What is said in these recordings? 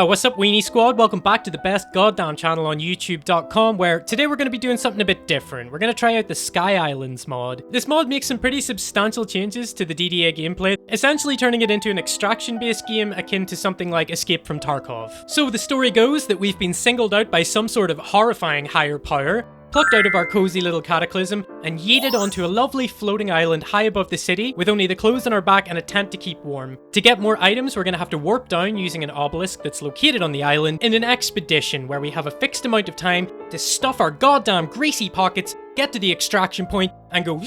What's up, Weenie Squad? Welcome back to the best goddamn channel on YouTube.com, where today we're going to be doing something a bit different. We're going to try out the Sky Islands mod. This mod makes some pretty substantial changes to the DDA gameplay, essentially turning it into an extraction-based game akin to something like Escape from Tarkov. So the story goes that we've been singled out by some sort of horrifying higher power, plucked out of our cozy little Cataclysm, and yeeted onto a lovely floating island high above the city with only the clothes on our back and a tent to keep warm. To get more items, we're going to have to warp down using an obelisk that's located on the island in an expedition where we have a fixed amount of time to stuff our goddamn greasy pockets, get to the extraction point, and go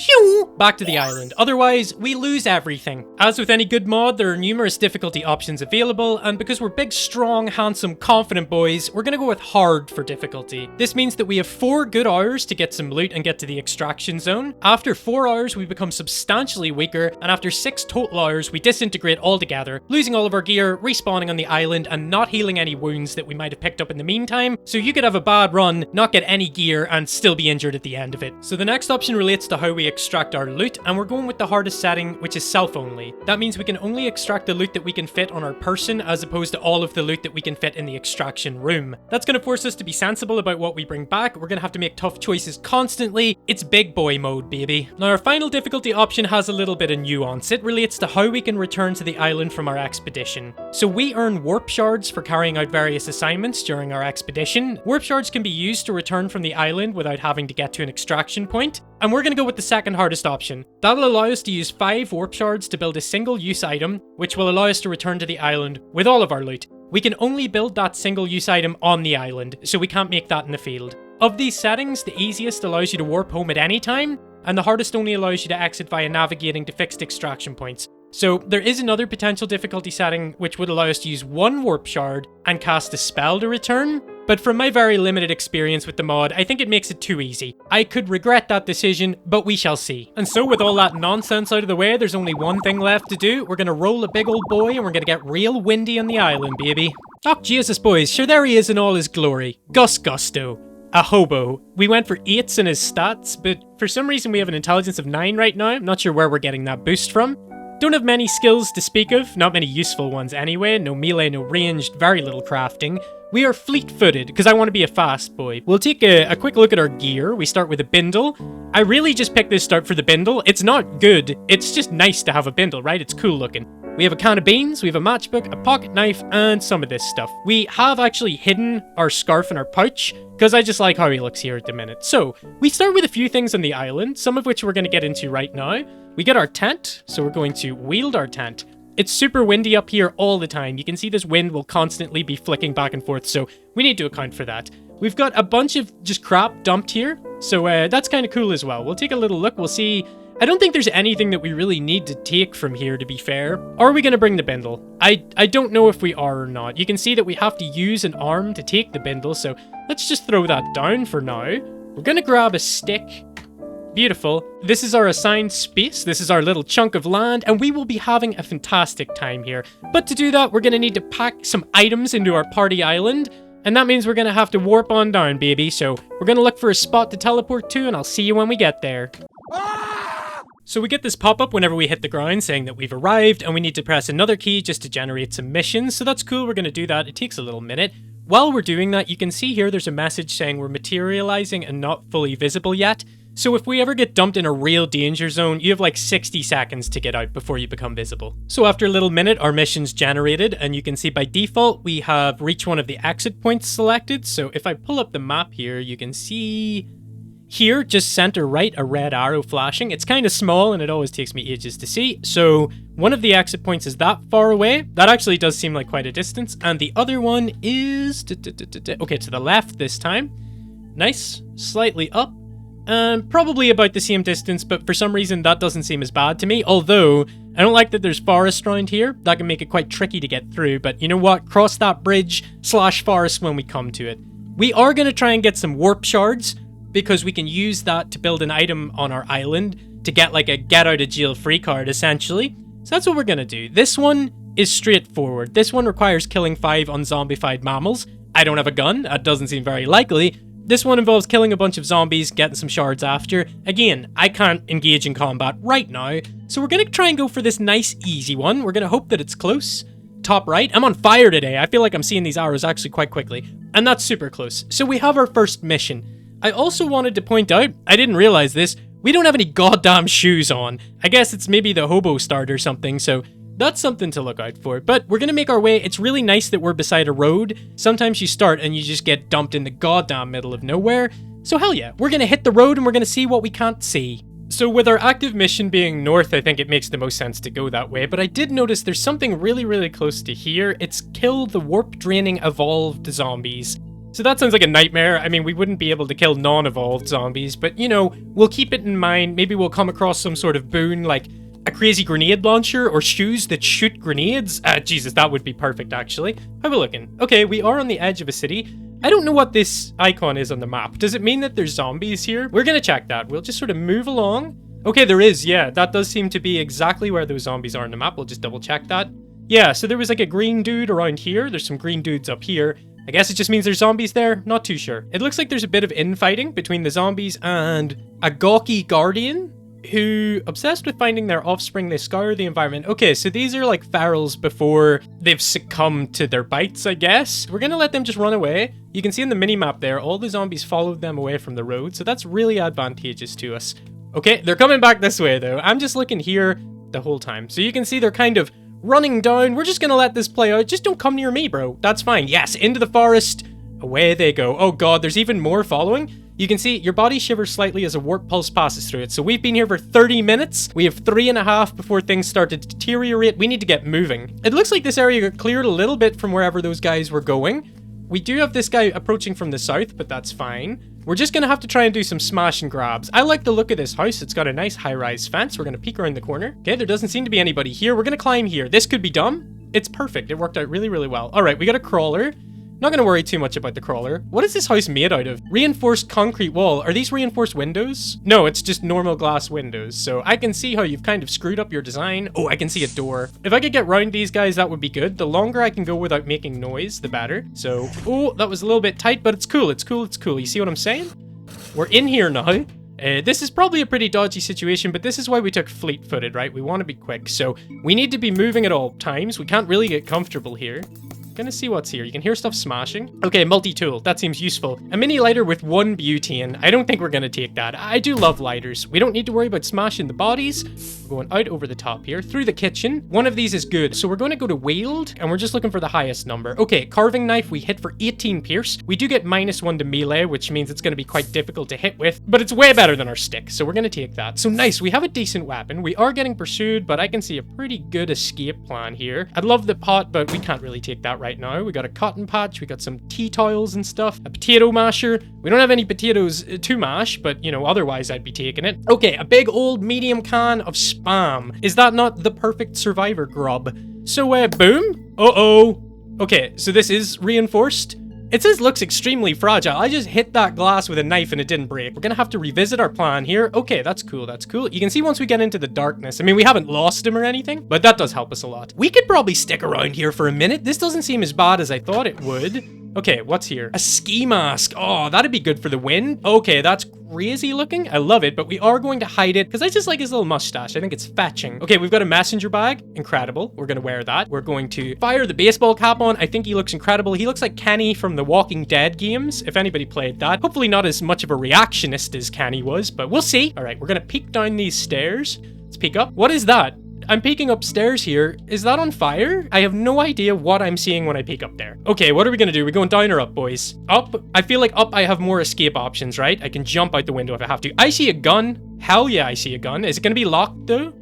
back to the island. Otherwise, we lose everything. As with any good mod, there are numerous difficulty options available, and because we're big, strong, handsome, confident boys, we're gonna go with hard for difficulty. This means that we have 4 good hours to get some loot and get to the extraction zone. After 4 hours, we become substantially weaker, and after 6 total hours, we disintegrate altogether, losing all of our gear, respawning on the island, and not healing any wounds that we might have picked up in the meantime. So you could have a bad run, not get any gear, and still be injured at the end of it. So the next option relates to how we extract our loot, and we're going with the hardest setting, which is self only. That means we can only extract the loot that we can fit on our person, as opposed to all of the loot that we can fit in the extraction room. That's going to force us to be sensible about what we bring back. We're going to have to make tough choices constantly. It's big boy mode, baby. Now, our final difficulty option has a little bit of nuance. It relates to how we can return to the island from our expedition. So we earn warp shards for carrying out various assignments during our expedition. Warp shards can be used to return from the island without having to get to an extraction point. And we're going to go with the second hardest option. That'll allow us to use 5 warp shards to build a single-use item, which will allow us to return to the island with all of our loot. We can only build that single-use item on the island, so we can't make that in the field. Of these settings, the easiest allows you to warp home at any time, and the hardest only allows you to exit via navigating to fixed extraction points. So there is another potential difficulty setting which would allow us to use 1 warp shard and cast a spell to return, but from my very limited experience with the mod, I think it makes it too easy. I could regret that decision, but we shall see. And so with all that nonsense out of the way, there's only one thing left to do. We're gonna roll a big old boy and we're gonna get real windy on the island, baby. Oh, Jesus, boys, sure there he is in all his glory. Gus Gusto. A hobo. We went for 8s in his stats, but for some reason we have an intelligence of 9 right now. I'm not sure where we're getting that boost from. Don't have many skills to speak of, not many useful ones anyway. No melee, no ranged, very little crafting. We are fleet-footed, because I want to be a fast boy. We'll take a quick look at our gear. We start with a bindle. I really just picked this start for the bindle. It's not good, it's just nice to have a bindle, right? It's cool looking. We have a can of beans, we have a matchbook, a pocket knife, and some of this stuff. We have actually hidden our scarf in our pouch, because I just like how he looks here at the minute. So, we start with a few things on the island, some of which we're going to get into right now. We get our tent, so we're going to wield our tent. It's super windy up here all the time. You can see this wind will constantly be flicking back and forth, so we need to account for that. We've got a bunch of just crap dumped here, so that's kind of cool as well. We'll take a little look, we'll see. I don't think there's anything that we really need to take from here, to be fair. Are we going to bring the bindle? I don't know if we are or not. You can see that we have to use an arm to take the bindle, so let's just throw that down for now. We're going to grab a stick. Beautiful. This is our assigned space. This is our little chunk of land, and we will be having a fantastic time here. But to do that, we're going to need to pack some items into our party island, and that means we're going to have to warp on down, baby. So we're going to look for a spot to teleport to, and I'll see you when we get there. So we get this pop-up whenever we hit the ground saying that we've arrived, and we need to press another key just to generate some missions. So that's cool, we're going to do that. It takes a little minute. While we're doing that, you can see here there's a message saying we're materializing and not fully visible yet. So if we ever get dumped in a real danger zone, you have like 60 seconds to get out before you become visible. So after a little minute, our mission's generated, and you can see by default, we have reached one of the exit points selected. So if I pull up the map here, you can see here, just center right, a red arrow flashing. It's kind of small, and it always takes me ages to see. So one of the exit points is that far away. That actually does seem like quite a distance. And the other one is, okay, to the left this time. Nice, slightly up. Probably about the same distance, but for some reason that doesn't seem as bad to me, although I don't like that there's forest around here. That can make it quite tricky to get through, but you know what? Cross that bridge / forest when we come to it. We are going to try and get some warp shards, because we can use that to build an item on our island to get like a get out of jail free card, essentially. So that's what we're going to do. This one is straightforward. This one requires killing 5 unzombified mammals. I don't have a gun. That doesn't seem very likely. This one involves killing a bunch of zombies, getting some shards after. Again, I can't engage in combat right now, so we're going to try and go for this nice, easy one. We're going to hope that it's close. top right. I'm on fire today. I feel like I'm seeing these arrows actually quite quickly. And that's super close. So we have our first mission. I also wanted to point out, I didn't realize this, we don't have any goddamn shoes on. I guess it's maybe the hobo start or something, so that's something to look out for. But we're gonna make our way. It's really nice that we're beside a road. Sometimes you start and you just get dumped in the goddamn middle of nowhere. So hell yeah, we're gonna hit the road and we're gonna see what we can't see. So with our active mission being north, I think it makes the most sense to go that way, but I did notice there's something really, really close to here. It's kill the warp draining evolved zombies. So that sounds like a nightmare. I mean, we wouldn't be able to kill non-evolved zombies, but you know, we'll keep it in mind. Maybe we'll come across some sort of boon like a crazy grenade launcher or shoes that shoot grenades. Jesus, that would be perfect actually. How are we looking? Okay, we are on the edge of a city. I don't know what this icon is on the map. Does it mean that there's zombies here? We're gonna check that. We'll just sort of move along. Okay, there is, yeah. That does seem to be exactly where those zombies are on the map. We'll just double check that. Yeah, so there was like a green dude around here. There's some green dudes up here. I guess it just means there's zombies there. Not too sure. It looks like there's a bit of infighting between the zombies and a gawky guardian who, obsessed with finding their offspring, they scour the environment. Okay, so these are like ferals before they've succumbed to their bites, I guess. We're gonna let them just run away. You can see in the mini-map there, all the zombies followed them away from the road, so that's really advantageous to us. Okay, they're coming back this way though. I'm just looking here the whole time. So you can see they're kind of running down. We're just gonna let this play out. Just don't come near me, bro. That's fine. Yes, into the forest. Away they go. Oh god, there's even more following. You can see your body shivers slightly as a warp pulse passes through it. So we've been here for 30 minutes. We have 3.5 before things start to deteriorate. We need to get moving. It looks like this area got cleared a little bit from wherever those guys were going. We do have this guy approaching from the south, but that's fine. We're just gonna have to try and do some smash and grabs. I like the look of this house. It's got a nice high-rise fence. We're gonna peek around the corner. Okay, there doesn't seem to be anybody here. We're gonna climb here. This could be dumb. It's perfect. It worked out really, really well. All right, we got a crawler. Not gonna worry too much about the crawler. What is this house made out of? Reinforced concrete wall. Are these reinforced windows? No, it's just normal glass windows. So I can see how you've kind of screwed up your design. Oh, I can see a door. If I could get round these guys, that would be good. The longer I can go without making noise, the better. So, oh, that was a little bit tight, but it's cool. It's cool. It's cool. You see what I'm saying? We're in here now. This is probably a pretty dodgy situation, but this is why we took fleet-footed, right? We want to be quick, so we need to be moving at all times. We can't really get comfortable here. Gonna see what's here. You can hear stuff smashing. Okay, multi-tool. That seems useful. A mini lighter with 1 butane. I don't think we're gonna take that. I do love lighters. We don't need to worry about smashing the bodies. We're going out over the top here, through the kitchen. One of these is good. So we're going to go to wield, and we're just looking for the highest number. Okay, carving knife. We hit for 18 pierce. We do get -1 to melee, which means it's gonna be quite difficult to hit with, but it's way better than our stick, so we're gonna take that. So nice. We have a decent weapon. We are getting pursued, but I can see a pretty good escape plan here. I'd love the pot, but we can't really take that right now. We got a cotton patch, we got some tea towels and stuff, a potato masher. We don't have any potatoes to mash, but you know, otherwise I'd be taking it. Okay, a big old medium can of spam. Is that not the perfect survivor grub? So, boom. Uh-oh. Okay, so this is reinforced. It says looks extremely fragile. I just hit that glass with a knife and it didn't break. We're gonna have to revisit our plan here. Okay, that's cool, that's cool. You can see once we get into the darkness, I mean, we haven't lost him or anything, but that does help us a lot. We could probably stick around here for a minute. This doesn't seem as bad as I thought it would. Okay, what's here? A ski mask. Oh, that'd be good for the wind. Okay, that's crazy looking. I love it, but we are going to hide it because I just like his little mustache. I think it's fetching. Okay, we've got a messenger bag. Incredible. We're going to wear that. We're going to fire the baseball cap on. I think he looks incredible. He looks like Kenny from the Walking Dead games, if anybody played that. Hopefully not as much of a reactionist as Kenny was, but we'll see. All right, we're going to peek down these stairs. Let's peek up. What is that? I'm peeking upstairs here. Is that on fire? I have no idea what I'm seeing when I peek up there. Okay, what are we gonna do? We're going down or up, boys? Up? I feel like up I have more escape options, right? I can jump out the window if I have to. I see a gun. Hell yeah, I see a gun. Is it gonna be locked though?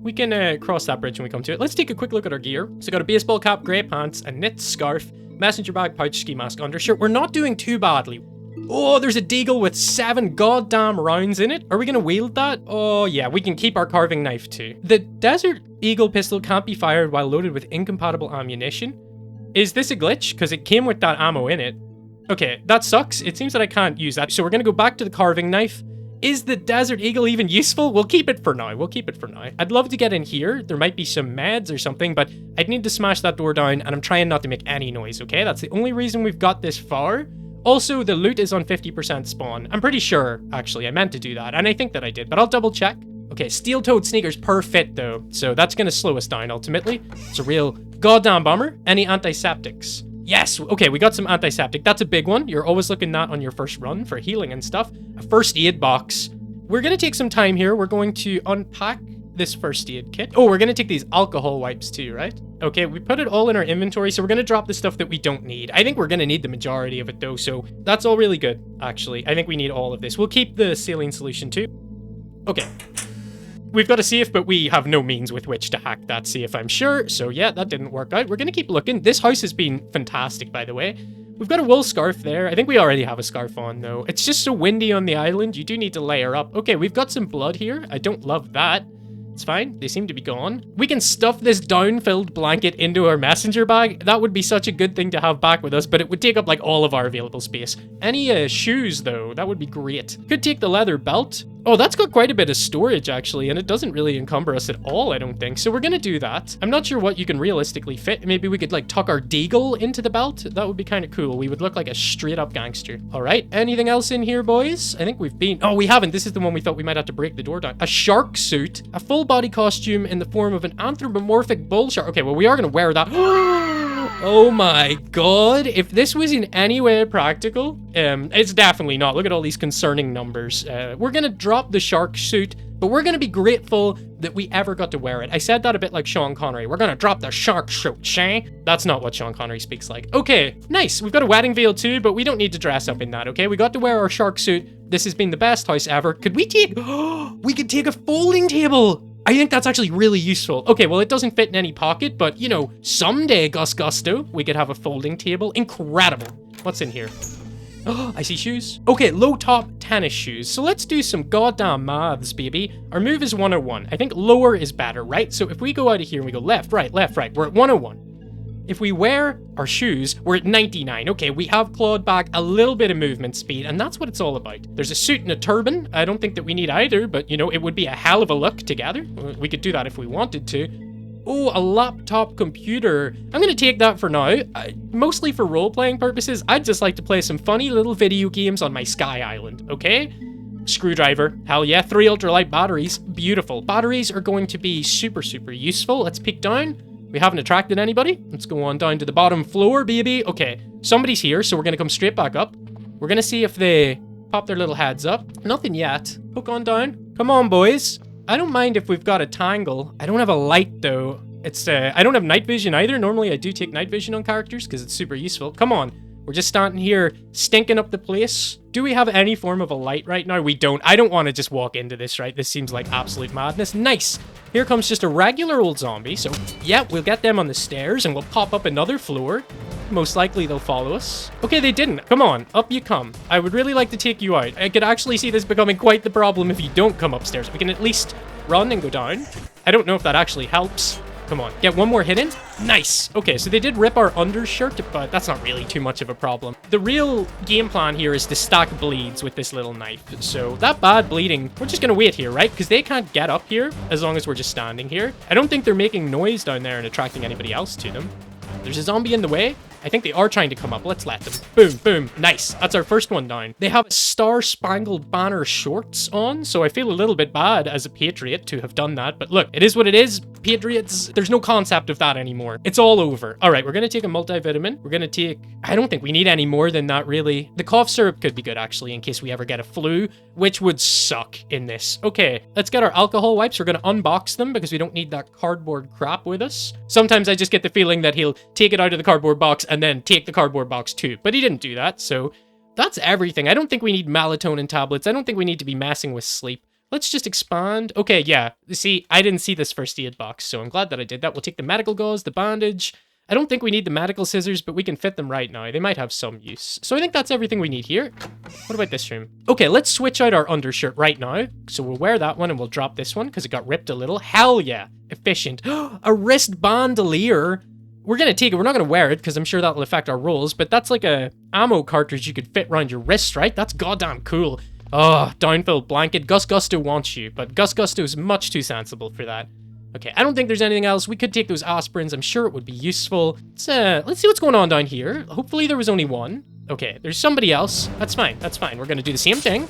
We can cross that bridge when we come to it. Let's take a quick look at our gear. So got a baseball cap, grey pants, a knit scarf, messenger bag, pouch, ski mask, undershirt. We're not doing too badly. Oh, there's a deagle with 7 goddamn rounds in it. Are we gonna wield that? Oh yeah, we can keep our carving knife too. The Desert Eagle pistol can't be fired while loaded with incompatible ammunition. Is this a glitch? Because it came with that ammo in it. Okay, that sucks. It seems that I can't use that. So we're gonna go back to the carving knife. Is the Desert Eagle even useful? We'll keep it for now. We'll keep it for now. I'd love to get in here. There might be some meds or something, but I'd need to smash that door down, and I'm trying not to make any noise, okay? That's the only reason we've got this far. Also, the loot is on 50% spawn. I'm pretty sure, actually, I meant to do that, and I think that I did, but I'll double check. Okay, steel-toed sneakers per fit, though, so that's gonna slow us down, ultimately. It's a real Goddamn bummer. Any antiseptics? Yes, okay, we got some antiseptic. That's a big one. You're always looking that on your first run for healing and stuff. A first aid box. We're gonna take some time here. We're going to unpack this first aid kit. Oh, we're gonna take these alcohol wipes too, right? Okay, we put it all in our inventory, so we're gonna drop the stuff that we don't need. I think we're gonna need the majority of it though, so that's all really good, actually. I think we need all of this. We'll keep the saline solution too. Okay. We've got a safe, but we have no means with which to hack that safe, I'm sure. So yeah, that didn't work out. We're gonna keep looking. This house has been fantastic, by the way. We've got a wool scarf there. I think we already have a scarf on, though. It's just so windy on the island. You do need to layer up. Okay, we've got some blood here. I don't love that. It's fine. They seem to be gone. We can stuff this down-filled blanket into our messenger bag. That would be such a good thing to have back with us, but it would take up, like, all of our available space. Any shoes, though? That would be great. Could take the leather belt. Oh, that's got quite a bit of storage, actually, and it doesn't really encumber us at all, I don't think. So we're gonna do that. I'm not sure what you can realistically fit. Maybe we could, like, tuck our deagle into the belt. That would be kind of cool. We would look like a straight-up gangster. All right, anything else in here, boys? I think we've been... Oh, we haven't. This is the one we thought we might have to break the door down. A shark suit. A full-body costume in the form of an anthropomorphic bull shark. Okay, well, we are gonna wear that. Oh my god. If this was in any way practical, it's definitely not. Look at all these concerning numbers. We're gonna drop the shark suit, but we're gonna be grateful that we ever got to wear it. I said that a bit like Sean Connery. We're gonna drop the shark suit, Shay. That's not what Sean Connery speaks like. Okay, nice. We've got a wedding veil too, but we don't need to dress up in that, okay? We got to wear our shark suit. This has been the best house ever. Could we take... we could take a folding table. I think that's actually really useful. Okay, well, it doesn't fit in any pocket, but, you know, someday, Gus Gusto, we could have a folding table. Incredible. What's in here? Oh, I see shoes. Okay, low-top tennis shoes. So let's do some goddamn maths, baby. Our move is 101. I think lower is better, right? So if we go out of here and we go left, right, we're at 101. If we wear our shoes, we're at 99. Okay, we have clawed back a little bit of movement speed, and that's what it's all about. There's a suit and a turban. I don't think that we need either, but, you know, it would be a hell of a look together. We could do that if we wanted to. Oh, a laptop computer. I'm gonna take that for now. Mostly for role-playing purposes. I'd just like to play some funny little video games on my Sky Island, okay? Screwdriver. Hell yeah. 3 ultralight batteries. Beautiful. Batteries are going to be super, super useful. Let's peek down. We haven't attracted anybody. Let's go on down to the bottom floor, baby. Okay, somebody's here, so we're gonna come straight back up. We're gonna see if they pop their little heads up. Nothing yet. Hook on down. Come on, boys. I don't mind if we've got a tangle. I don't have a light, though. It's, I don't have night vision either. Normally, I do take night vision on characters because it's super useful. Come on. We're just standing here stinking up the place. Do we have any form of a light right now? We don't. I don't want to just walk into this, right? This seems like absolute madness. Nice. Here comes just a regular old zombie. So, yeah, we'll get them on the stairs and we'll pop up another floor. Most likely they'll follow us. Okay, they didn't. Come on, up you come. I would really like to take you out. I could actually see this becoming quite the problem if you don't come upstairs. We can at least run and go down. I don't know if that actually helps. Come on, get one more hit in. Nice. Okay, so they did rip our undershirt, but that's not really too much of a problem. The real game plan here is to stack bleeds with this little knife. So that bad bleeding, we're just gonna wait here, right? Because they can't get up here as long as we're just standing here. I don't think they're making noise down there and attracting anybody else to them. There's a zombie in the way. I think they are trying to come up. Let's let them. Boom, boom. Nice. That's our first one down. They have Star-Spangled Banner shorts on, so I feel a little bit bad as a patriot to have done that. But look, it is what it is. Patriots, there's no concept of that anymore. It's all over. All right, we're going to take a multivitamin. We're going to take... I don't think we need any more than that, really. The cough syrup could be good, actually, in case we ever get a flu, which would suck in this. Okay, let's get our alcohol wipes. We're going to unbox them because we don't need that cardboard crap with us. Sometimes I just get the feeling that he'll take it out of the cardboard box and then take the cardboard box too. But he didn't do that, so that's everything. I don't think we need melatonin tablets. I don't think we need to be messing with sleep. Let's just expand. Okay, yeah. See, I didn't see this first aid box, so I'm glad that I did that. We'll take the medical gauze, the bandage. I don't think we need the medical scissors, but we can fit them right now. They might have some use. So I think that's everything we need here. What about this room? Okay, let's switch out our undershirt right now. So we'll wear that one and we'll drop this one because it got ripped a little. Hell yeah. Efficient. A wrist bandolier. We're going to take it. We're not going to wear it because I'm sure that'll affect our rolls, but that's like a ammo cartridge you could fit around your wrist, right? That's goddamn cool. Oh, downfilled blanket. Gus Gusto wants you, but Gus Gusto is much too sensible for that. Okay, I don't think there's anything else. We could take those aspirins. I'm sure it would be useful. Let's see what's going on down here. Hopefully there was only one. Okay, there's somebody else. That's fine. That's fine. We're going to do the same thing.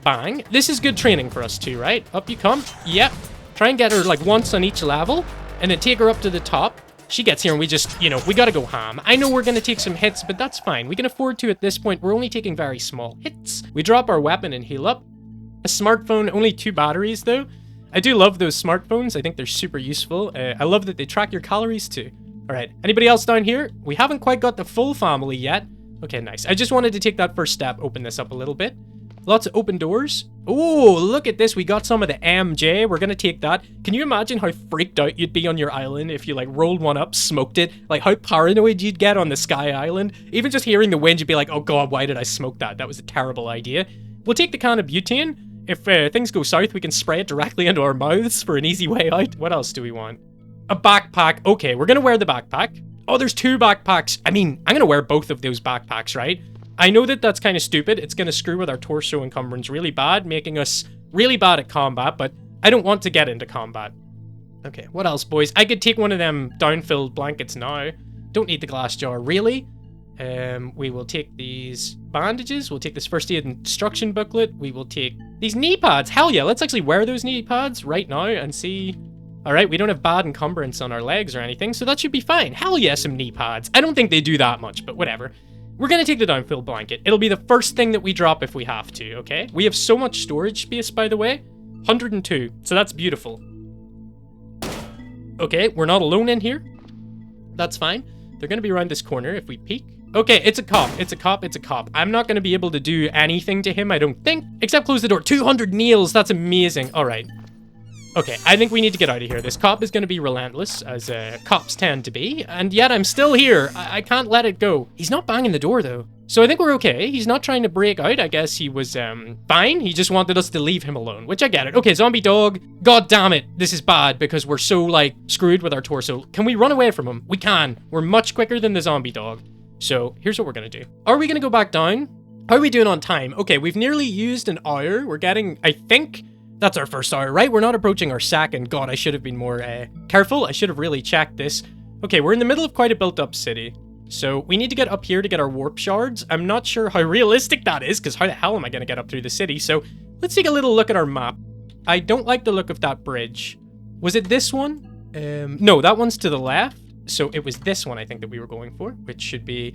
Bang. This is good training for us too, right? Up you come. Yep. Try and get her like once on each level and then take her up to the top. She gets here and we just, you know, we gotta go ham. I know we're gonna take some hits, but that's fine. We can afford to at this point. We're only taking very small hits. We drop our weapon and heal up. A smartphone, only 2 batteries though. I do love those smartphones. I think they're super useful. I love that they track your calories too. All right, anybody else down here? We haven't quite got the full family yet. Okay, nice. I just wanted to take that first step, open this up a little bit. Lots of open doors. Oh, look at this. We got some of the MJ. We're gonna take that. Can you imagine how freaked out you'd be on your island if you like rolled one up, smoked it? Like how paranoid you'd get on the Sky Island? Even just hearing the wind, you'd be like, oh god, why did I smoke that? That was a terrible idea. We'll take the can of butane. If things go south, we can spray it directly into our mouths for an easy way out. What else do we want? A backpack. Okay, we're gonna wear the backpack. Oh, there's 2 backpacks. I mean, I'm gonna wear both of those backpacks, right? I know that that's kind of stupid. It's going to screw with our torso encumbrance really bad, making us really bad at combat, but I don't want to get into combat. Okay, what else, boys? I could take one of them down-filled blankets now. Don't need the glass jar, really. We will take these bandages. We'll take this first aid instruction booklet. We will take these knee pads. Hell yeah, let's actually wear those knee pads right now and see... Alright, we don't have bad encumbrance on our legs or anything, so that should be fine. Hell yeah, some knee pads. I don't think they do that much, but whatever. We're gonna take the down-filled blanket. It'll be the first thing that we drop if we have to, okay? We have so much storage space, by the way. 102, so that's beautiful. Okay, we're not alone in here. That's fine. They're gonna be around this corner if we peek. Okay, it's a cop. It's a cop. It's a cop. I'm not gonna be able to do anything to him, I don't think. Except close the door. 200 nails. That's amazing. All right. Okay, I think we need to get out of here. This cop is going to be relentless, as cops tend to be, and yet I'm still here. I can't let it go. He's not banging the door, though. So I think we're okay. He's not trying to break out. I guess he was, fine. He just wanted us to leave him alone, which I get it. Okay, zombie dog. God damn it. This is bad because we're so, like, screwed with our torso. Can we run away from him? We can. We're much quicker than the zombie dog. So here's what we're going to do. Are we going to go back down? How are we doing on time? Okay, we've nearly used an hour. We're getting, I think... That's our first hour, right? We're not approaching our second. God, I should have been more careful. I should have really checked this. Okay, we're in the middle of quite a built-up city. So we need to get up here to get our warp shards. I'm not sure how realistic that is, because how the hell am I going to get up through the city? So let's take a little look at our map. I don't like the look of that bridge. Was it this one? No, that one's to the left. So it was this one, I think, that we were going for, which should be...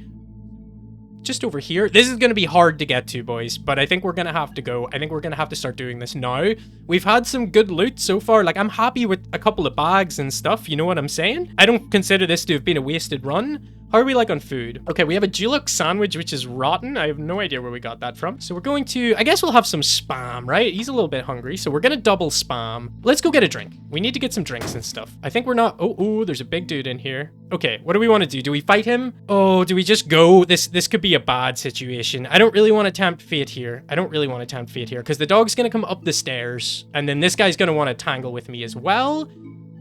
just over here. This is going to be hard to get to, boys, but I think we're going to have to go. I think we're going to have to start doing this now. We've had some good loot so far. Like, I'm happy with a couple of bags and stuff. You know what I'm saying? I don't consider this to have been a wasted run. How are we like on food? Okay, we have a Juluk sandwich, which is rotten. I have no idea where we got that from. So we're going to, I guess we'll have some spam, right? He's a little bit hungry, so we're going to double spam. Let's go get a drink. We need to get some drinks and stuff. I think we're not, oh, there's a big dude in here. Okay, what do we want to do? Do we fight him? Oh, do we just go? This could be a bad situation. I don't really want to tempt fate here. I don't really want to tempt fate here because the dog's going to come up the stairs and then this guy's going to want to tangle with me as well.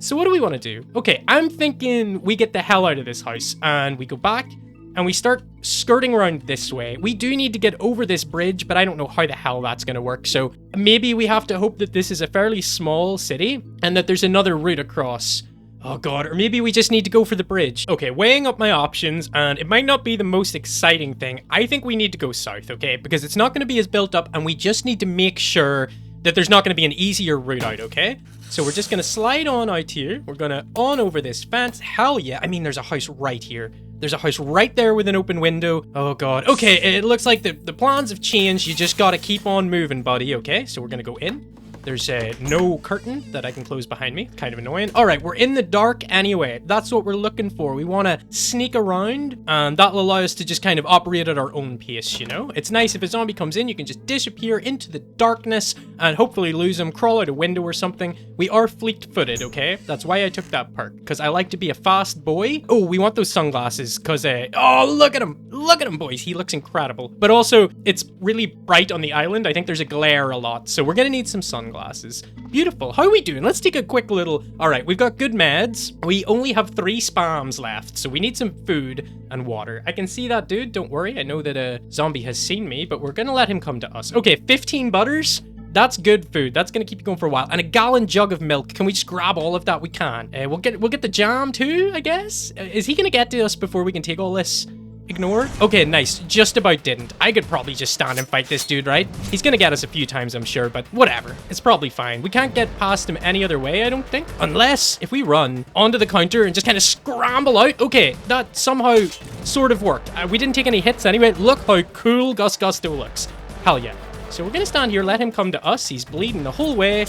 So what do we want to do? Okay, I'm thinking we get the hell out of this house and we go back and we start skirting around this way. We do need to get over this bridge, but I don't know how the hell that's going to work. So maybe we have to hope that this is a fairly small city and that there's another route across. Oh god, or maybe we just need to go for the bridge. Okay, weighing up my options, and it might not be the most exciting thing. I think we need to go south, okay? Because it's not going to be as built up and we just need to make sure that there's not going to be an easier route out, okay? So we're just going to slide on out here. We're going to on over this fence. Hell yeah. I mean, there's a house right here. There's a house right there with an open window. Oh god. Okay, it looks like the plans have changed. You just got to keep on moving, buddy, okay? So we're going to go in. There's no curtain that I can close behind me. Kind of annoying. All right, we're in the dark anyway. That's what we're looking for. We want to sneak around, and that'll allow us to just kind of operate at our own pace, you know? It's nice if a zombie comes in, you can just disappear into the darkness and hopefully lose him, crawl out a window or something. We are fleet-footed, okay? That's why I took that perk, because I like to be a fast boy. Oh, we want those sunglasses, because, oh, look at him. Look at him, boys. He looks incredible. But also, it's really bright on the island. I think there's a glare a lot, so we're going to need some sunglasses. Beautiful. How are we doing? Let's take a quick little... All right, we've got good meds. We only have 3 spams left, so we need some food and water. I can see that, dude. Don't worry. I know that a zombie has seen me, but we're going to let him come to us. Okay, 15 butters. That's good food. That's going to keep you going for a while. And a gallon jug of milk. Can we just grab all of that? We can. We'll get the jam too, I guess. Is he going to get to us before we can take all this? Ignore. Okay, nice. Just about didn't. I could probably just stand and fight this dude, right? He's gonna get us a few times, I'm sure, but whatever. It's probably fine. We can't get past him any other way, I don't think. Unless if we run onto the counter and just kind of scramble out. Okay, that somehow sort of worked. We didn't take any hits anyway. Look how cool Gus Gusto looks. Hell yeah. So we're gonna stand here, let him come to us. He's bleeding the whole way.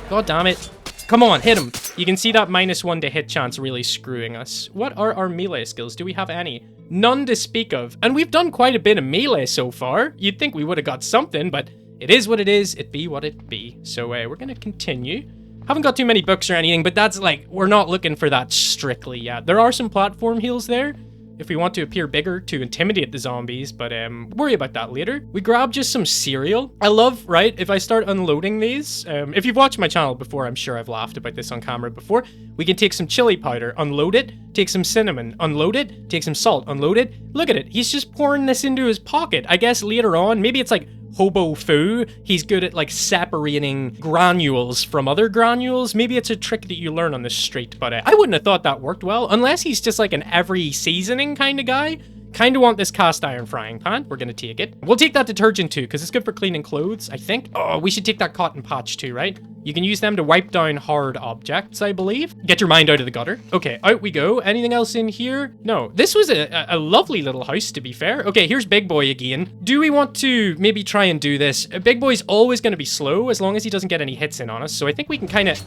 God damn it. Come on, hit him. You can see that -1 to hit chance really screwing us. What are our melee skills? Do we have any? None to speak of. And we've done quite a bit of melee so far. You'd think we would have got something, but it is what it is. It be what it be. So we're gonna continue. Haven't got too many books or anything, but that's like, we're not looking for that strictly yet. There are some platform heals there if we want to appear bigger to intimidate the zombies, but worry about that later. We grab just some cereal. I love, right, if I start unloading these, if you've watched my channel before, I'm sure I've laughed about this on camera before. We can take some chili powder, unload it, take some cinnamon, unload it, take some salt, unload it. Look at it, he's just pouring this into his pocket. I guess later on, maybe it's like hobo foo. He's good at like separating granules from other granules. Maybe it's a trick that you learn on the street, but I wouldn't have thought that worked well, unless he's just like an every seasoning kind of guy. Kind of want this cast iron frying pan. We're gonna take it. We'll take that detergent too, because it's good for cleaning clothes, I think. Oh, we should take that cotton patch too, right? You can use them to wipe down hard objects, I believe. Get your mind out of the gutter. Okay, out we go. Anything else in here? No. This was a lovely little house, to be fair. Okay, here's Big Boy again. Do we want to maybe try and do this? Big Boy's always going to be slow as long as he doesn't get any hits in on us, so I think we can kind of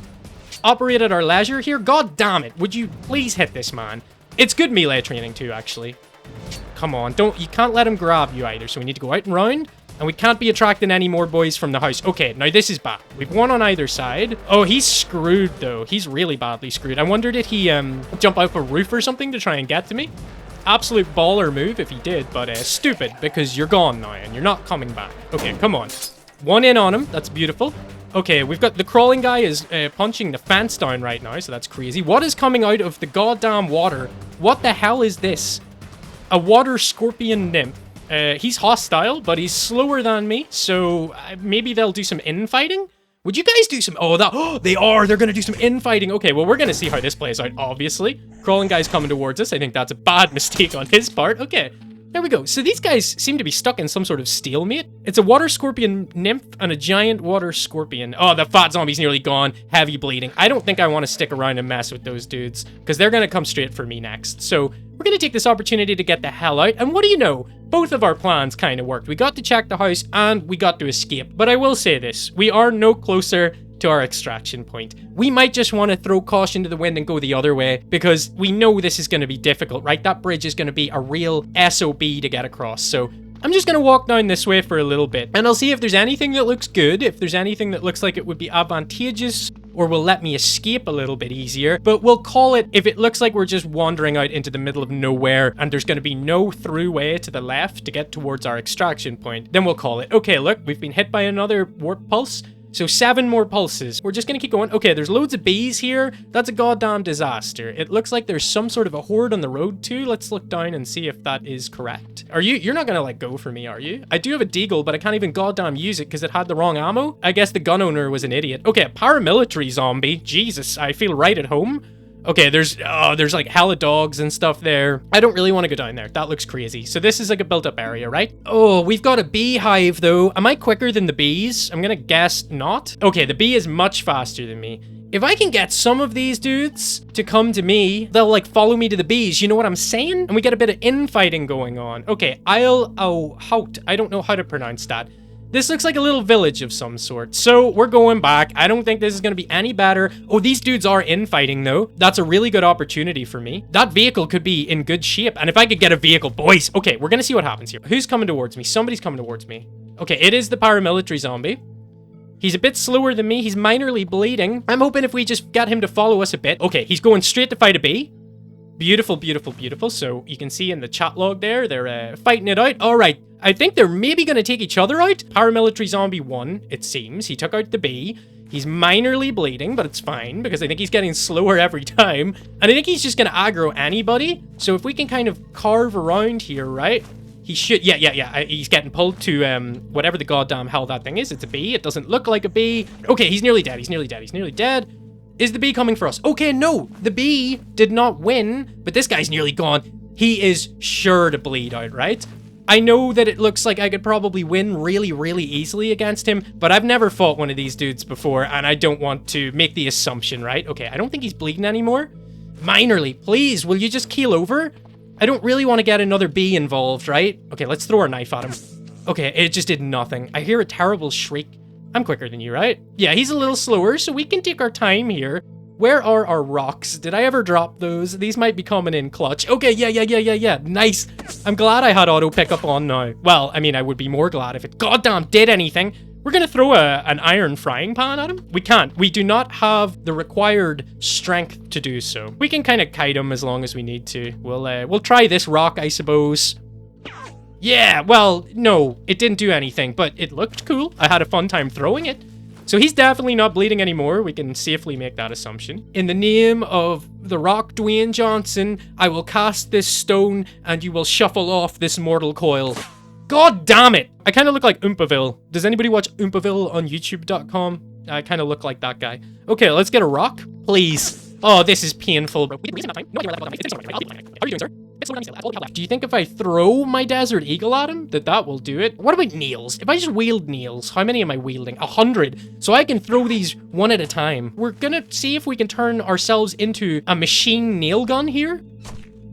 operate at our leisure here. God damn it. Would you please hit this man? It's good melee training too, actually. Come on, you can't let him grab you either, so we need to go out and round. And we can't be attracting any more boys from the house. Okay, now this is bad. We've one on either side. Oh, he's screwed, though. He's really badly screwed. I wonder, did he jump off a roof or something to try and get to me? Absolute baller move if he did, but stupid, because you're gone now, and you're not coming back. Okay, come on. One in on him. That's beautiful. Okay, we've got the crawling guy is punching the fence down right now, so that's crazy. What is coming out of the goddamn water? What the hell is this? A water scorpion nymph. He's hostile, but he's slower than me, so maybe they'll do some infighting? Would you guys do some... Oh, they are! They're gonna do some infighting! Okay, well, we're gonna see how this plays out, obviously. Crawling guy's coming towards us. I think that's a bad mistake on his part. Okay, there we go. So these guys seem to be stuck in some sort of stalemate. It's a water scorpion nymph and a giant water scorpion. Oh, the fat zombie's nearly gone. Heavy bleeding. I don't think I want to stick around and mess with those dudes, because they're gonna come straight for me next. So we're gonna take this opportunity to get the hell out, and what do you know? Both of our plans kind of worked. We got to check the house, and we got to escape. But I will say this, we are no closer to our extraction point. We might just want to throw caution to the wind and go the other way, because we know this is going to be difficult, right? That bridge is going to be a real SOB to get across, so I'm just going to walk down this way for a little bit, and I'll see if there's anything that looks good, if there's anything that looks like it would be advantageous, or will let me escape a little bit easier, but we'll call it if it looks like we're just wandering out into the middle of nowhere, and there's going to be no through way to the left to get towards our extraction point, then we'll call it. Okay, look, we've been hit by another warp pulse. So 7 more pulses. We're just gonna keep going. Okay, there's loads of bees here. That's a goddamn disaster. It looks like there's some sort of a horde on the road too. Let's look down and see if that is correct. You're not gonna like go for me, are you? I do have a deagle, but I can't even goddamn use it because it had the wrong ammo. I guess the gun owner was an idiot. Okay, a paramilitary zombie. Jesus, I feel right at home. Okay, there's like hella dogs and stuff there. I don't really want to go down there. That looks crazy. So this is like a built-up area, right? Oh, we've got a beehive though. Am I quicker than the bees? I'm gonna guess not. Okay, the bee is much faster than me. If I can get some of these dudes to come to me, they'll like follow me to the bees. You know what I'm saying? And we get a bit of infighting going on. Okay, Hout. I don't know how to pronounce that. This looks like a little village of some sort. So we're going back. I don't think this is going to be any better. Oh, these dudes are infighting though. That's a really good opportunity for me. That vehicle could be in good shape. And if I could get a vehicle, boys. Okay, we're going to see what happens here. Who's coming towards me? Somebody's coming towards me. Okay, it is the paramilitary zombie. He's a bit slower than me. He's minorly bleeding. I'm hoping if we just get him to follow us a bit. Okay, he's going straight to fight a bee. Beautiful, beautiful, beautiful. So you can see in the chat log there, they're fighting it out. All right. I think they're maybe going to take each other out. Paramilitary zombie won, it seems. He took out the bee. He's minorly bleeding, but it's fine because I think he's getting slower every time. And I think he's just going to aggro anybody. So if we can kind of carve around here, right? He should, yeah. He's getting pulled to whatever the goddamn hell that thing is. It's a bee. It doesn't look like a bee. Okay, he's nearly dead. He's nearly dead. Is the bee coming for us? Okay, no. The bee did not win, but this guy's nearly gone. he is sure to bleed out, right? I know that it looks like I could probably win really, really easily against him, but I've never fought one of these dudes before, and I don't want to make the assumption, right? Okay, I don't think he's bleeding anymore. Minorly, please, will you just keel over? I don't really want to get another bee involved, right? Okay, let's throw our knife at him. Okay, it just did nothing. I hear a terrible shriek. I'm quicker than you, right? Yeah, he's a little slower, so we can take our time here. Where are our rocks? Did I ever drop those? These might be coming in clutch. Okay, yeah. Nice. I'm glad I had auto pickup on now. Well, I mean, I would be more glad if it goddamn did anything. We're gonna throw an iron frying pan at him. We can't. We do not have the required strength to do so. We can kind of kite him as long as we need to. We'll try this rock, I suppose. Yeah, well, no, it didn't do anything, but it looked cool. I had a fun time throwing it. So he's definitely not bleeding anymore. We can safely make that assumption. In the name of the Rock Dwayne Johnson, I will cast this stone and you will shuffle off this mortal coil. God damn it! I kind of look like Oompaville. Does anybody watch Oompaville on YouTube.com? I kind of look like that guy. Okay, let's get a rock, please. Oh, this is painful. How are you doing, sir? Do you think if I throw my Desert Eagle at him, that will do it? What about nails? If I just wield nails, how many am I wielding? 100. So I can throw these one at a time. We're gonna see if we can turn ourselves into a machine nail gun here.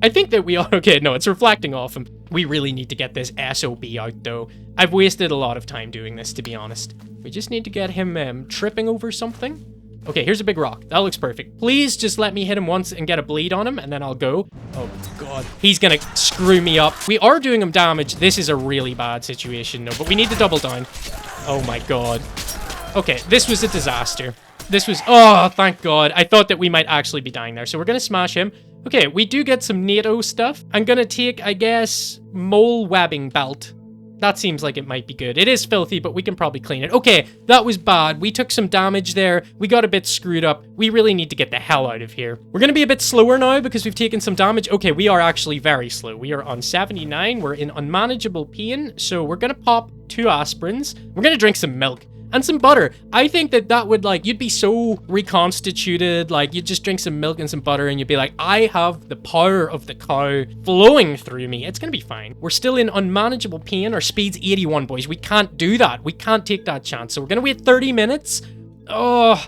I think that we are. Okay, no, it's reflecting off him. We really need to get this SOB out, though. I've wasted a lot of time doing this, to be honest. We just need to get him tripping over something. Okay, here's a big rock. That looks perfect. Please just let me hit him once and get a bleed on him, and then I'll go. Oh, God. He's gonna screw me up. We are doing him damage. This is a really bad situation, though, but we need to double down. Oh, my God. Okay, this was a disaster. This was... Oh, thank God. I thought that we might actually be dying there, so we're gonna smash him. Okay, we do get some NATO stuff. I'm gonna take, I guess, mole webbing belt. That seems like it might be good. It is filthy, but we can probably clean it. Okay, that was bad. We took some damage there. We got a bit screwed up. We really need to get the hell out of here. We're going to be a bit slower now because we've taken some damage. Okay, we are actually very slow. We are on 79. We're in unmanageable pain. So we're going to pop 2 aspirins. We're going to drink some milk. And some butter. I think that would, like, you'd be so reconstituted. Like, you'd just drink some milk and some butter and you'd be like, I have the power of the cow flowing through me. It's gonna be fine. We're still in unmanageable pain. Our speed's 81, boys. We can't do that. We can't take that chance. So we're gonna wait 30 minutes. Oh,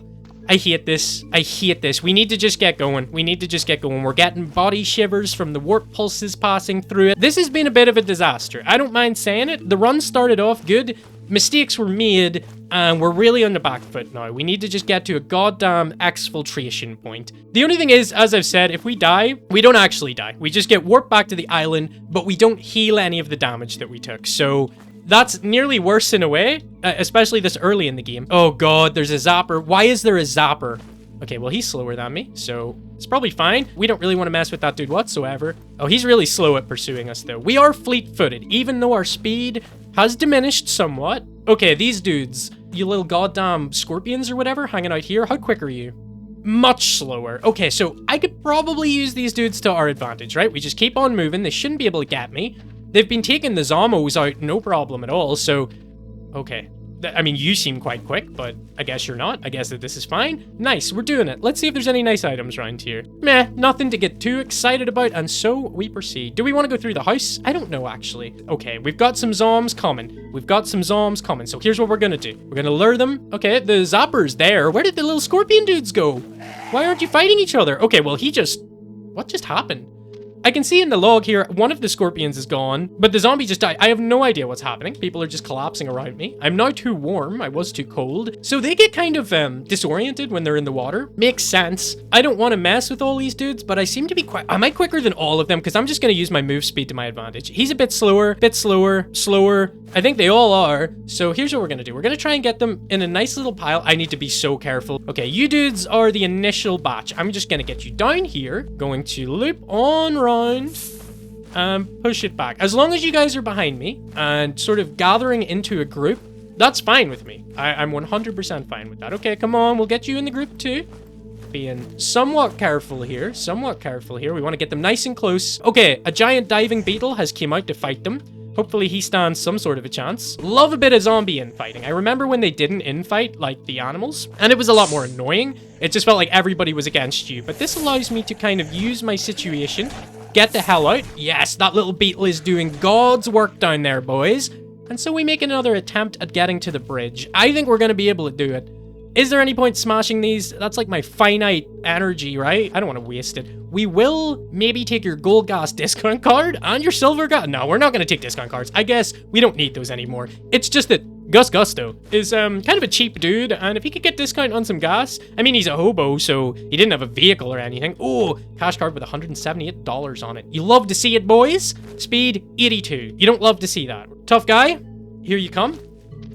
I hate this. I hate this. We need to just get going. We need to just get going. We're getting body shivers from the warp pulses passing through it. This has been a bit of a disaster. I don't mind saying it. The run started off good. Mistakes were made, and we're really on the back foot now. We need to just get to a goddamn exfiltration point. The only thing is, as I've said, if we die, we don't actually die. We just get warped back to the island, but we don't heal any of the damage that we took. So that's nearly worse in a way, especially this early in the game. Oh God, there's a zapper. Why is there a zapper? Okay, well, he's slower than me, so it's probably fine. We don't really want to mess with that dude whatsoever. Oh, he's really slow at pursuing us, though. We are fleet-footed, even though our speed has diminished somewhat. Okay, these dudes, you little goddamn scorpions or whatever, hanging out here, how quick are you? Much slower. Okay, so I could probably use these dudes to our advantage, right? We just keep on moving. They shouldn't be able to get me. They've been taking the zombos out, no problem at all, so... Okay. I mean, you seem quite quick, but I guess you're not. I guess that this is fine. Nice, we're doing it. Let's see if there's any nice items around here. Meh, nothing to get too excited about, and so we proceed. Do we want to go through the house? I don't know, actually. Okay, we've got some zombs coming. We've got some zombs coming, so here's what we're gonna do. We're gonna lure them. Okay, the zapper's there. Where did the little scorpion dudes go? Why aren't you fighting each other? Okay, well, what just happened? I can see in the log here, one of the scorpions is gone, but the zombie just died. I have no idea what's happening. People are just collapsing around me. I'm now too warm. I was too cold. So they get kind of disoriented when they're in the water. Makes sense. I don't want to mess with all these dudes, but I seem to be am I quicker than all of them? Because I'm just going to use my move speed to my advantage. He's a bit slower, slower. I think they all are. So here's what we're going to do. We're going to try and get them in a nice little pile. I need to be so careful. Okay, you dudes are the initial batch. I'm just going to get you down here. Going to loop on around and push it back. As long as you guys are behind me and sort of gathering into a group, that's fine with me. I'm 100% fine with that. Okay, come on. We'll get you in the group too. Being somewhat careful here. We want to get them nice and close. Okay, a giant diving beetle has came out to fight them. Hopefully he stands some sort of a chance. Love a bit of zombie infighting. I remember when they didn't infight like the animals, and it was a lot more annoying. It just felt like everybody was against you. But this allows me to kind of use my situation Get the hell out. Yes, that little beetle is doing God's work down there, boys. And so we make another attempt at getting to the bridge. I think we're going to be able to do it. Is there any point smashing these? That's like my finite energy, right? I don't want to waste it. We will maybe take your gold gas discount card and your silver gas. No, we're not going to take discount cards. I guess we don't need those anymore. It's just that Gus Gusto is kind of a cheap dude, and if he could get discount on some gas, I mean, he's a hobo, so he didn't have a vehicle or anything. Oh, cash card with $178 on it. You love to see it, boys. Speed 82. You don't love to see that. Tough guy, here you come.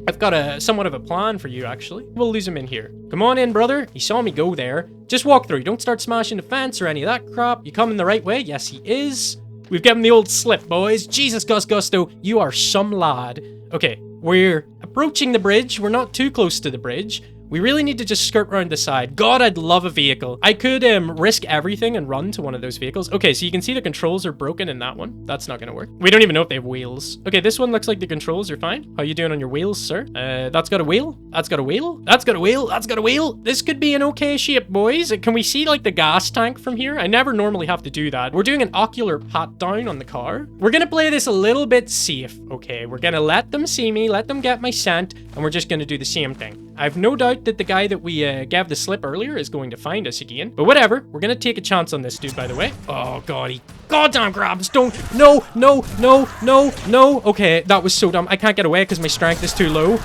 I've got a somewhat of a plan for you, actually. We'll lose him in here. Come on in, brother. He saw me go there. Just walk through. Don't start smashing the fence or any of that crap. You coming the right way? Yes, he is. We've given him the old slip, boys. Jesus, Gus Gusto, you are some lad. Okay, we're approaching the bridge. We're not too close to the bridge. We really need to just skirt around the side. God, I'd love a vehicle. I could risk everything and run to one of those vehicles. Okay, so you can see the controls are broken in that one. That's not gonna work. We don't even know if they have wheels. Okay, this one looks like the controls are fine. How you doing on your wheels, sir? That's got a wheel. That's got a wheel. That's got a wheel. That's got a wheel. This could be an okay shape, boys. Can we see like the gas tank from here? I never normally have to do that. We're doing an ocular pat down on the car. We're gonna play this a little bit safe. Okay, we're gonna let them see me, let them get my scent, and we're just gonna do the same thing. I've no doubt that the guy that we gave the slip earlier is going to find us again. But whatever. We're going to take a chance on this dude, by the way. Oh, God. He goddamn grabs. Don't. No, no, no, no, no. Okay, that was so dumb. I can't get away because my strength is too low.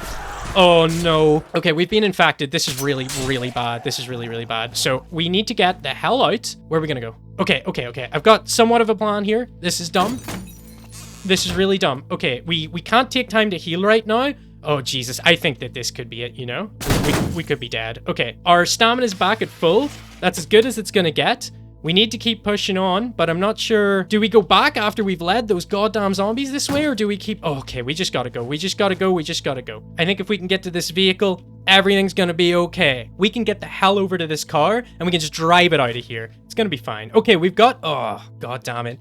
Oh, no. Okay, we've been infected. This is really, really bad. This is really, really bad. So we need to get the hell out. Where are we going to go? Okay, okay, okay. I've got somewhat of a plan here. This is dumb. This is really dumb. Okay, we can't take time to heal right now. Oh, Jesus. I think that this could be it, you know? We could be dead. Okay, our stamina's back at full. That's as good as it's gonna get. We need to keep pushing on, but I'm not sure. Do we go back after we've led those goddamn zombies this way, or do we keep... Oh, okay, we just gotta go. We just gotta go. We just gotta go. I think if we can get to this vehicle, everything's gonna be okay. We can get the hell over to this car, and we can just drive it out of here. It's gonna be fine. Okay, we've got... Oh, god damn it.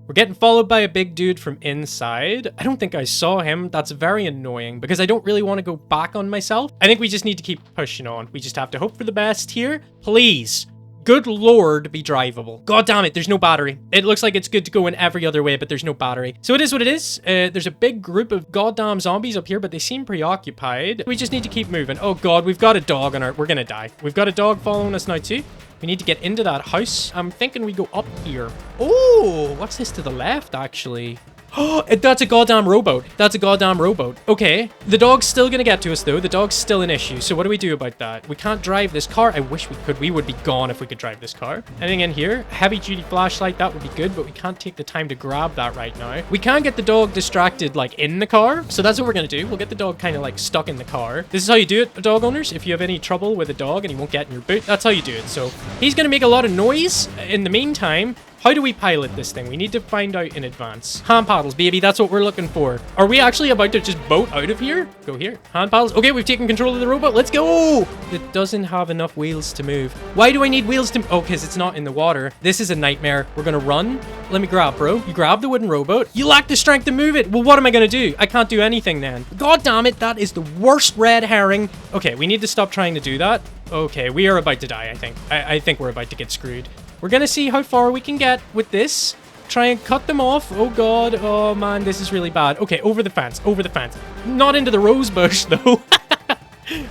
We're getting followed by a big dude from inside. I don't think I saw him. That's very annoying because I don't really want to go back on myself. I think we just need to keep pushing on. We just have to hope for the best here. Please. Good lord, be drivable. God damn it, there's no battery. It looks like it's good to go in every other way, but there's no battery. So it is what it is. There's a big group of goddamn zombies up here, but they seem preoccupied. We just need to keep moving. Oh god, we've got a dog on our... We're gonna die. We've got a dog following us now too. We need to get into that house. I'm thinking we go up here. Oh, what's this to the left, actually? Oh, that's a goddamn rowboat. That's a goddamn rowboat. Okay. The dog's still gonna get to us, though. The dog's still an issue. So what do we do about that? We can't drive this car. I wish we could. We would be gone if we could drive this car. Anything in here? Heavy-duty flashlight. That would be good, but we can't take the time to grab that right now. We can get the dog distracted, like, in the car. So that's what we're gonna do. We'll get the dog kind of, like, stuck in the car. This is how you do it, dog owners. If you have any trouble with a dog and he won't get in your boot, that's how you do it. So he's gonna make a lot of noise. In the meantime... How do we pilot this thing? We need to find out in advance. Hand paddles, baby. That's what we're looking for. Are we actually about to just boat out of here? Go here. Hand paddles. Okay, we've taken control of the robot. Let's go. It doesn't have enough wheels to move. Why do I need wheels to... Oh, because it's not in the water. This is a nightmare. We're going to run. Let me grab, bro. You grab the wooden rowboat. You lack the strength to move it. Well, what am I going to do? I can't do anything then. God damn it. That is the worst red herring. Okay, we need to stop trying to do that. Okay, we are about to die, I think. I think we're about to get screwed. We're gonna see how far we can get with this. Try and cut them off. Oh god. Oh man, this is really bad. Okay, over the fence. Over the fence. Not into the rose bush, though.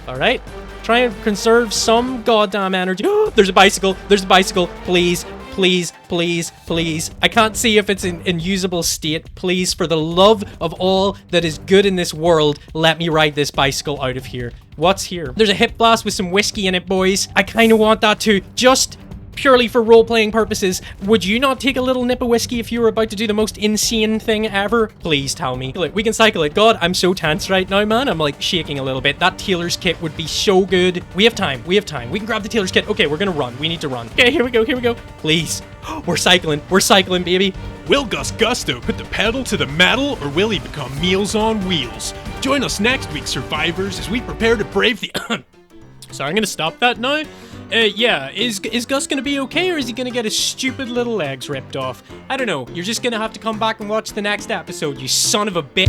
Alright. Try and conserve some goddamn energy. There's a bicycle. There's a bicycle. Please. Please. Please. Please. I can't see if it's in usable state. Please, for the love of all that is good in this world, let me ride this bicycle out of here. What's here? There's a hip blast with some whiskey in it, boys. I kind of want that too. Just... purely for role-playing purposes, would you not take a little nip of whiskey if you were about to do the most insane thing ever? Please tell me. Look, we can cycle it. God, I'm so tense right now, man. I'm like shaking a little bit. That tailor's kit would be so good. We have time. We have time. We can grab the tailor's kit. Okay, we're gonna run. We need to run. Okay, here we go. Here we go. Please. We're cycling. We're cycling, baby. Will Gus Gusto put the pedal to the metal, or will he become Meals on Wheels? Join us next week, survivors, as we prepare to brave the... Sorry, I'm gonna stop that now. Yeah, is Gus gonna be okay, or is he gonna get his stupid little legs ripped off? I don't know. You're just gonna have to come back and watch the next episode, you son of a bitch.